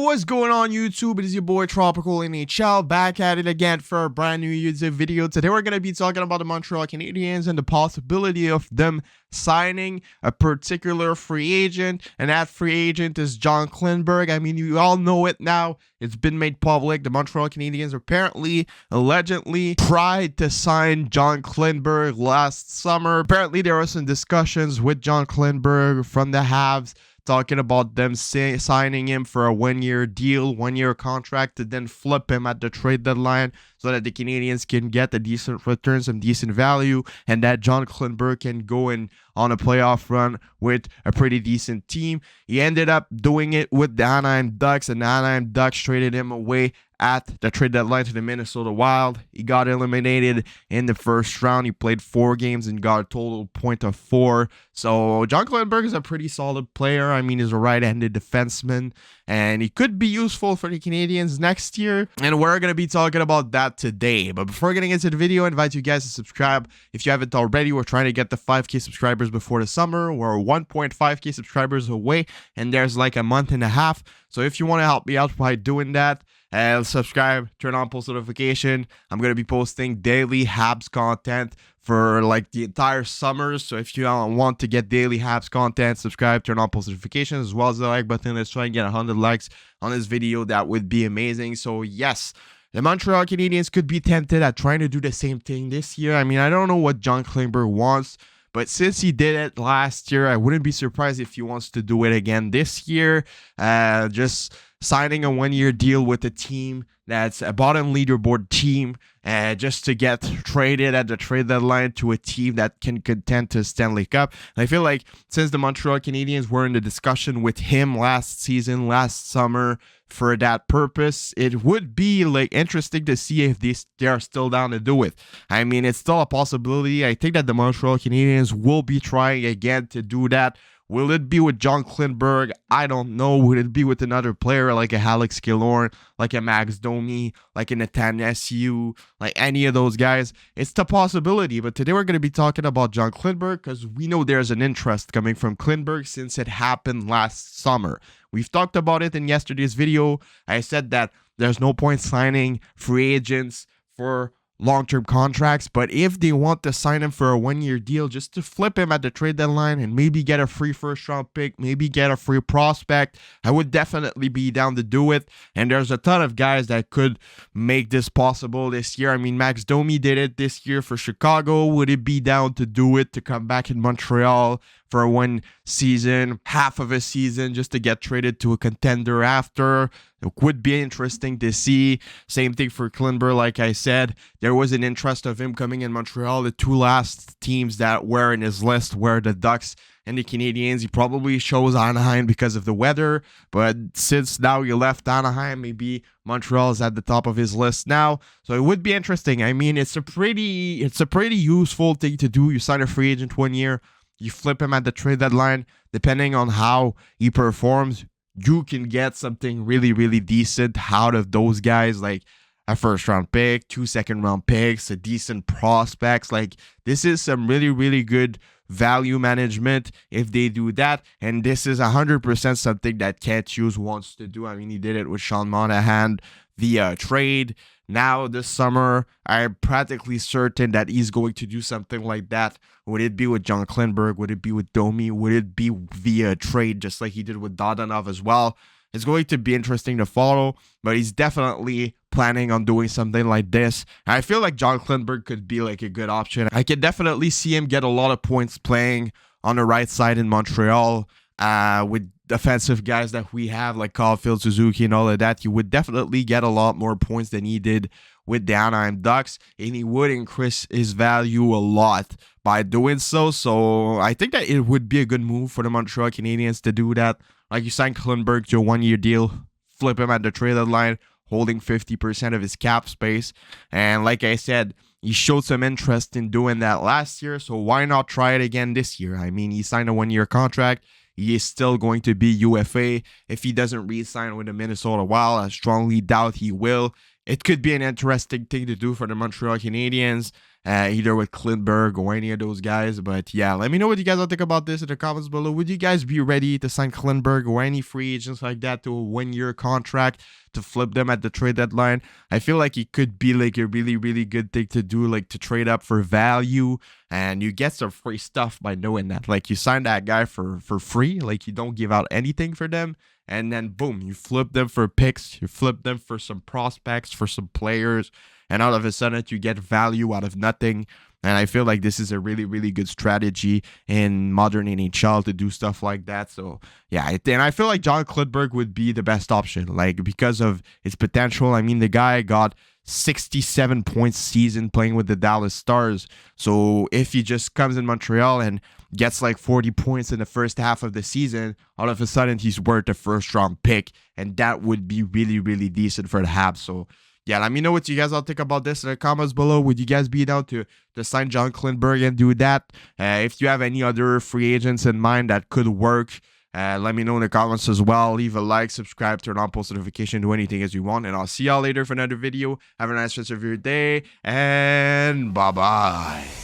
What's going on YouTube? It is your boy Tropical NHL back at it again for a brand new YouTube video. Today we're going to be talking about the Montreal Canadiens and the possibility of them signing a particular free agent, and that free agent is John Klingberg. I mean, you all know it now. It's been made public. The Montreal Canadiens apparently, allegedly, tried to sign John Klingberg last summer. Apparently, there were some discussions with John Klingberg from the Habs, talking about them signing him for a one-year deal, one-year contract, to then flip him at the trade deadline so that the Canadiens can get a decent return, some decent value, and that John Klingberg can go in on a playoff run with a pretty decent team. He ended up doing it with the Anaheim Ducks, and the Anaheim Ducks traded him away at the trade deadline to the Minnesota Wild. He got eliminated in the first round. He played 4 games and got a total point of 4. So John Klingberg is a pretty solid player. I mean, he's a right-handed defenseman, and he could be useful for the Canadiens next year. And we're going to be talking about that today. But before getting into the video, I invite you guys to subscribe if you haven't already. We're trying to get the 5K subscribers before the summer. We're 1.5K subscribers away, and there's like a month and a half. So if you want to help me out by doing that, subscribe, turn on post notification. I'm going to be posting daily Habs content for like the entire summer. So if you want to get daily Habs content, subscribe, turn on post notifications, as well as the like button. Let's try and get 100 likes on this video. That would be amazing. So yes, the Montreal Canadiens could be tempted at trying to do the same thing this year. I mean, I don't know what John Klingberg wants, but since he did it last year, I wouldn't be surprised if he wants to do it again this year. Just signing a one-year deal with a team that's a bottom leaderboard team, just to get traded at the trade deadline to a team that can contend to Stanley Cup. And I feel like since the Montreal Canadiens were in the discussion with him last season, last summer, for that purpose, it would be like interesting to see if they are still down to do it. I mean, it's still a possibility. I think that the Montreal Canadiens will be trying again to do that. Will it be with John Klingberg? I don't know. Would it be with another player like a Alex Killorn, like a Max Domi, like a Nathan, like any of those guys? It's the possibility. But today we're going to be talking about John Klingberg because we know there's an interest coming from Klingberg since it happened last summer. We've talked about it in yesterday's video. I said that there's no point signing free agents for long-term contracts, but if they want to sign him for a one-year deal just to flip him at the trade deadline and maybe get a free first-round pick, maybe get a free prospect, I would definitely be down to do it. And there's a ton of guys that could make this possible this year. I mean, Max Domi did it this year for Chicago. Would it be down to do it to come back in Montreal for one season, half of a season, just to get traded to a contender after? It would be interesting to see. Same thing for Klingberg. Like I said, there was an interest of him coming in Montreal. The 2 last teams that were in his list were the Ducks and the Canadiens. He probably chose Anaheim because of the weather, but since now he left Anaheim, maybe Montreal is at the top of his list now. So it would be interesting. I mean, it's a pretty useful thing to do. You sign a free agent 1 year, you flip him at the trade deadline. Depending on how he performs, you can get something really, really decent out of those guys, like a first-round pick, 2 second-round picks, a decent prospects. Like, this is some really, really good value management if they do that. And this is 100% something that Kent Hughes wants to do. I mean, he did it with Sean Monahan via trade. Now this summer, I'm practically certain that he's going to do something like that. Would it be with John Klingberg? Would it be with Domi? Would it be via trade, just like he did with Dadonov as well? It's going to be interesting to follow, but he's definitely planning on doing something like this. And I feel like John Klingberg could be like a good option. I can definitely see him get a lot of points playing on the right side in Montreal with defensive guys that we have like Caulfield, Suzuki, and all of that. You would definitely get a lot more points than he did with the Anaheim Ducks, and he would increase his value a lot by doing so. So I think that it would be a good move for the Montreal Canadiens to do that. Like, you sign Klingberg to a one-year deal, flip him at the trade deadline, holding 50% of his cap space. And like I said, he showed some interest in doing that last year, so why not try it again this year? I mean, he signed a one-year contract. He is still going to be UFA if he doesn't re-sign with the Minnesota Wild. I strongly doubt he will. It could be an interesting thing to do for the Montreal Canadiens. either with Klingberg or any of those guys. But yeah, let me know what you guys all think about this in the comments below. Would you guys be ready to sign Klingberg or any free agents like that to a 1-year contract to flip them at the trade deadline? I feel like it could be like a really, really good thing to do, like to trade up for value, and you get some free stuff by knowing that. Like you sign that guy for free, like you don't give out anything for them, and then boom, you flip them for picks, you flip them for some prospects, for some players, and all of a sudden you get value out of nothing. And I feel like this is a really, really good strategy in modern NHL to do stuff like that. So yeah, and I feel like John Klingberg would be the best option, like because of his potential. I mean, the guy got 67 points season playing with the Dallas Stars. So if he just comes in Montreal and gets like 40 points in the first half of the season, all of a sudden he's worth a first-round pick, and that would be really, really decent for the Habs. So yeah, let me know what you guys all think about this in the comments below. Would you guys be down to sign John Klingberg and do that? If you have any other free agents in mind that could work, let me know in the comments as well. Leave a like, subscribe, turn on post notification, do anything as you want. And I'll see y'all later for another video. Have a nice rest of your day, and bye-bye.